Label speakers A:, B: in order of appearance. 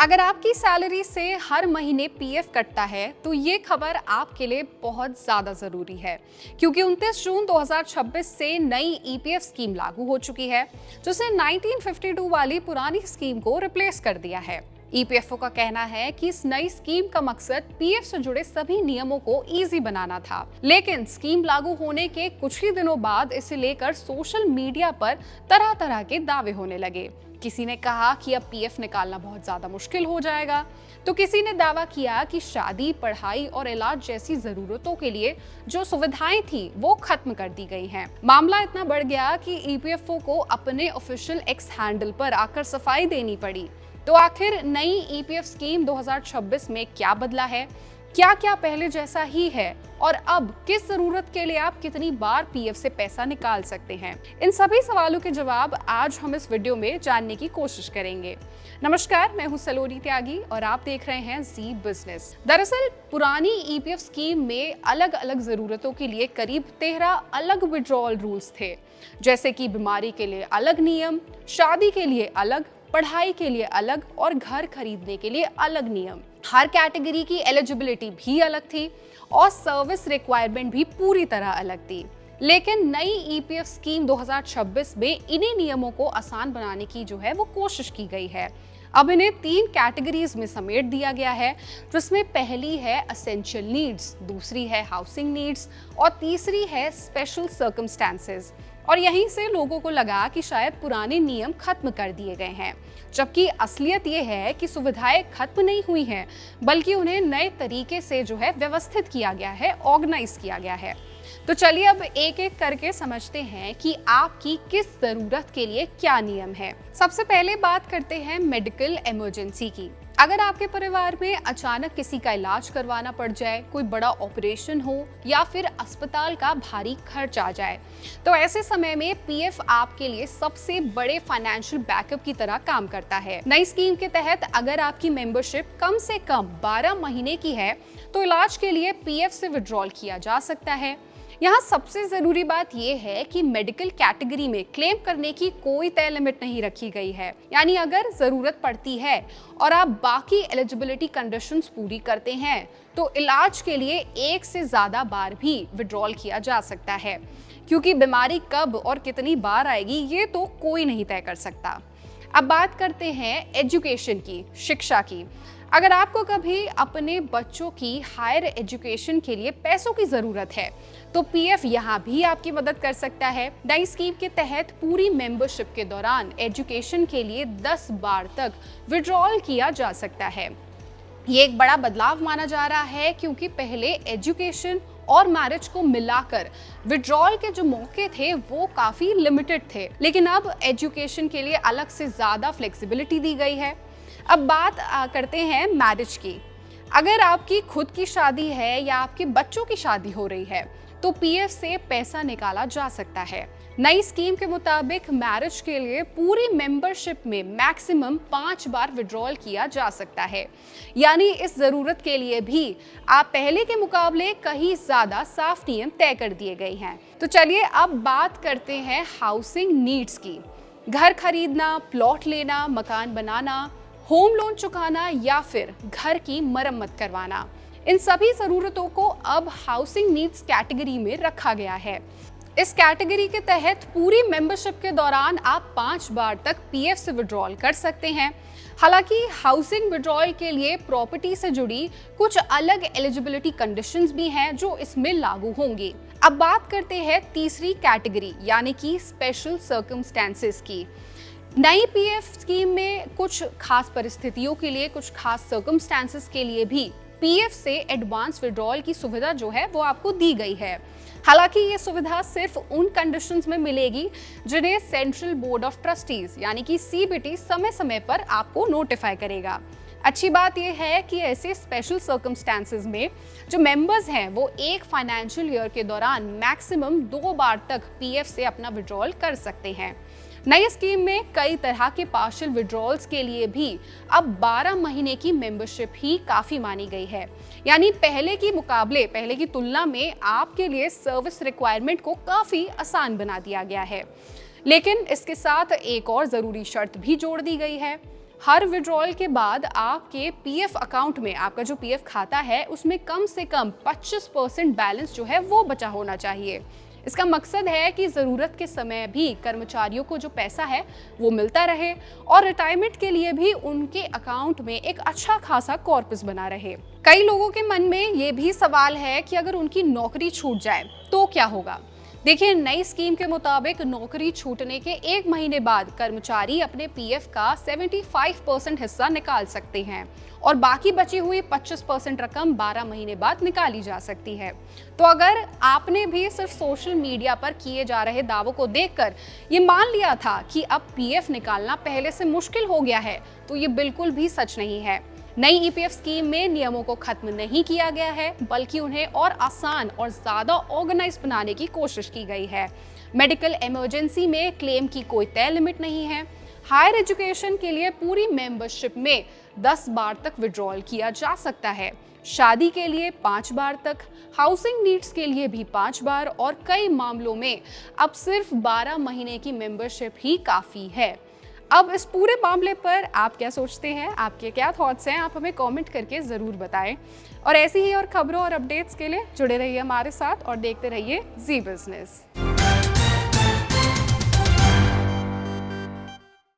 A: अगर आपकी सैलरी से हर महीने पीएफ कटता है तो ये खबर आपके लिए बहुत ज़्यादा ज़रूरी है, क्योंकि 29 जून 2026 से नई ईपीएफ स्कीम लागू हो चुकी है, जिसने 1952 वाली पुरानी स्कीम को रिप्लेस कर दिया है। ईपीएफओ का कहना है कि इस नई स्कीम का मकसद पीएफ से जुड़े सभी नियमों को इजी बनाना था, लेकिन स्कीम लागू होने के कुछ ही दिनों बाद इसे लेकर सोशल मीडिया पर तरह तरह के दावे होने लगे। किसी ने कहा कि अब पीएफ निकालना बहुत ज्यादा मुश्किल हो जाएगा, तो किसी ने दावा किया कि शादी, पढ़ाई और इलाज जैसी जरूरतों के लिए जो सुविधाएं थी वो खत्म कर दी गई हैं। मामला इतना बढ़ गया कि ईपीएफओ को अपने ऑफिशियल एक्स हैंडल पर आकर सफाई देनी पड़ी। तो आखिर नई ईपीएफ स्कीम 2026 में क्या बदला है, क्या क्या पहले जैसा ही है, और अब किस जरूरत के लिए आप कितनी बार पीएफ से पैसा निकाल सकते हैं, इन सभी सवालों के जवाब आज हम इस वीडियो में जानने की कोशिश करेंगे। नमस्कार, मैं हूं सलोनी त्यागी और आप देख रहे हैं जी बिजनेस। दरअसल पुरानी ईपीएफ स्कीम में अलग अलग जरूरतों के लिए करीब 13 अलग विड्रॉल रूल्स थे, जैसे कि बीमारी के लिए अलग नियम, शादी के लिए अलग, पढ़ाई के लिए अलग और घर खरीदने के लिए अलग नियम। हर कैटेगरी की एलिजिबिलिटी भी अलग थी और सर्विस रिक्वायरमेंट भी पूरी तरह अलग थी। लेकिन नई ईपीएफ स्कीम 2026 में इन्हीं नियमों को आसान बनाने की जो है वो कोशिश की गई है। अब इन्हें 3 कैटेगरीज में समेट दिया गया है, जिसमें पहली है एसेंशियल नीड्स, दूसरी है हाउसिंग नीड्स और तीसरी है स्पेशल सर्कमस्टेंसेस। और यहीं से लोगों को लगा कि शायद पुराने नियम खत्म कर दिए गए हैं, जबकि असलियत ये है कि सुविधाएं खत्म नहीं हुई हैं, बल्कि उन्हें नए तरीके से जो है व्यवस्थित किया गया है, ऑर्गेनाइज किया गया है। तो चलिए अब एक एक करके समझते हैं कि आपकी किस जरूरत के लिए क्या नियम है। सबसे पहले बात करते हैं मेडिकल इमरजेंसी की। अगर आपके परिवार में अचानक किसी का इलाज करवाना पड़ जाए, कोई बड़ा ऑपरेशन हो या फिर अस्पताल का भारी खर्च आ जाए, तो ऐसे समय में पीएफ आपके लिए सबसे बड़े फाइनेंशियल बैकअप की तरह काम करता है। नई स्कीम के तहत अगर आपकी मेंबरशिप कम से कम 12 महीने की है तो इलाज के लिए पीएफ से विड्रॉल किया जा सकता है। यहाँ सबसे जरूरी बात यह है कि मेडिकल कैटेगरी में क्लेम करने की कोई तय लिमिट नहीं रखी गई है, यानी अगर जरूरत पड़ती है और आप बाकी एलिजिबिलिटी कंडीशंस पूरी करते हैं तो इलाज के लिए एक से ज्यादा बार भी विड्रॉल किया जा सकता है, क्योंकि बीमारी कब और कितनी बार आएगी ये तो कोई नहीं तय कर सकता। अब बात करते हैं एजुकेशन की, शिक्षा की। अगर आपको कभी अपने बच्चों की हायर एजुकेशन के लिए पैसों की जरूरत है तो पीएफ यहाँ भी आपकी मदद कर सकता है। नई स्कीम के तहत पूरी मेंबरशिप के दौरान एजुकेशन के लिए 10 बार तक विड्रॉल किया जा सकता है। ये एक बड़ा बदलाव माना जा रहा है, क्योंकि पहले एजुकेशन और मैरिज को मिलाकर विड्रॉल के जो मौके थे वो काफी लिमिटेड थे, लेकिन अब एजुकेशन के लिए अलग से ज्यादा फ्लेक्सिबिलिटी दी गई है। अब बात करते हैं मैरिज की। अगर आपकी खुद की शादी है या आपके बच्चों की शादी हो रही है तो पीएफ से पैसा निकाला जा सकता है। नई स्कीम के मुताबिक मैरिज के लिए पूरी मेंबरशिप में मैक्सिमम 5 बार विड्रॉल किया जा सकता है, यानी इस जरूरत के लिए भी आप पहले के मुकाबले कहीं ज्यादा साफ नियम तय कर दिए गए हैं। तो चलिए अब बात करते हैं हाउसिंग नीड्स की। घर खरीदना, प्लॉट लेना, मकान बनाना, होम लोन चुकाना या फिर घर की मरम्मत करवाना, इन सभी जरूरतों को अब हाउसिंग नीड्स कैटेगरी में रखा गया है। इस कैटेगरी के तहत पूरी मेंबरशिप के दौरान आप 5 बार तक पीएफ से विड्रॉल कर सकते हैं। हालांकि हाउसिंग विड्रॉल के लिए प्रॉपर्टी से जुड़ी कुछ अलग एलिजिबिलिटी कंडीशंस भी हैं जो इसमें लागू होंगी। अब बात करते हैं तीसरी कैटेगरी यानी कि स्पेशल सर्कमस्टेंसेस की। नई पीएफ स्कीम में कुछ खास परिस्थितियों के लिए, कुछ खास सर्कमस्टेंसेस के लिए भी पीएफ से एडवांस विड्रॉल की सुविधा जो है वो आपको दी गई है। हालांकि ये सुविधा सिर्फ उन कंडीशंस में मिलेगी जिन्हें सेंट्रल बोर्ड ऑफ ट्रस्टीज यानी कि सीबीटी समय समय पर आपको नोटिफाई करेगा। अच्छी बात यह है कि ऐसे स्पेशल सर्कमस्टेंसेस में जो मेंबर्स हैं वो एक फाइनेंशियल ईयर के दौरान मैक्सिमम 2 बार तक पीएफ से अपना विड्रॉल कर सकते हैं। नई स्कीम में कई तरह के पार्शियल विड्रॉल्स के लिए भी अब 12 महीने की मेंबरशिप ही काफी मानी गई है, यानी पहले की तुलना में आपके लिए सर्विस रिक्वायरमेंट को काफी आसान बना दिया गया है। लेकिन इसके साथ एक और जरूरी शर्त भी जोड़ दी गई है। हर विड्रॉल के बाद आपके पीएफ अकाउंट में, आपका जो पीएफ खाता है उसमें कम से कम 25% बैलेंस जो है वो बचा होना चाहिए। इसका मकसद है कि ज़रूरत के समय भी कर्मचारियों को जो पैसा है वो मिलता रहे और रिटायरमेंट के लिए भी उनके अकाउंट में एक अच्छा खासा कॉर्पस बना रहे। कई लोगों के मन में ये भी सवाल है कि अगर उनकी नौकरी छूट जाए तो क्या होगा। देखिए, नई स्कीम के मुताबिक नौकरी छूटने के 1 महीने बाद कर्मचारी अपने पीएफ का 75% हिस्सा निकाल सकते हैं और बाकी बची हुई 25% रकम 12 महीने बाद निकाली जा सकती है। तो अगर आपने भी सिर्फ सोशल मीडिया पर किए जा रहे दावों को देखकर ये मान लिया था कि अब पीएफ निकालना पहले से मुश्किल हो गया है, तो ये बिल्कुल भी सच नहीं है। नई ईपीएफ स्कीम में नियमों को खत्म नहीं किया गया है, बल्कि उन्हें और आसान और ज़्यादा ऑर्गेनाइज बनाने की कोशिश की गई है। मेडिकल इमरजेंसी में क्लेम की कोई तय लिमिट नहीं है। हायर एजुकेशन के लिए पूरी मेंबरशिप में 10 बार तक विड्रॉल किया जा सकता है। शादी के लिए 5 बार तक, हाउसिंग नीड्स के लिए भी 5 बार और कई मामलों में अब सिर्फ 12 महीने की मेंबरशिप ही काफ़ी है। अब इस पूरे मामले पर आप क्या सोचते हैं, आपके क्या थॉट्स हैं, आप हमें कमेंट करके ज़रूर बताएं। और ऐसी ही और खबरों और अपडेट्स के लिए जुड़े रहिए हमारे साथ और देखते रहिए जी बिजनेस।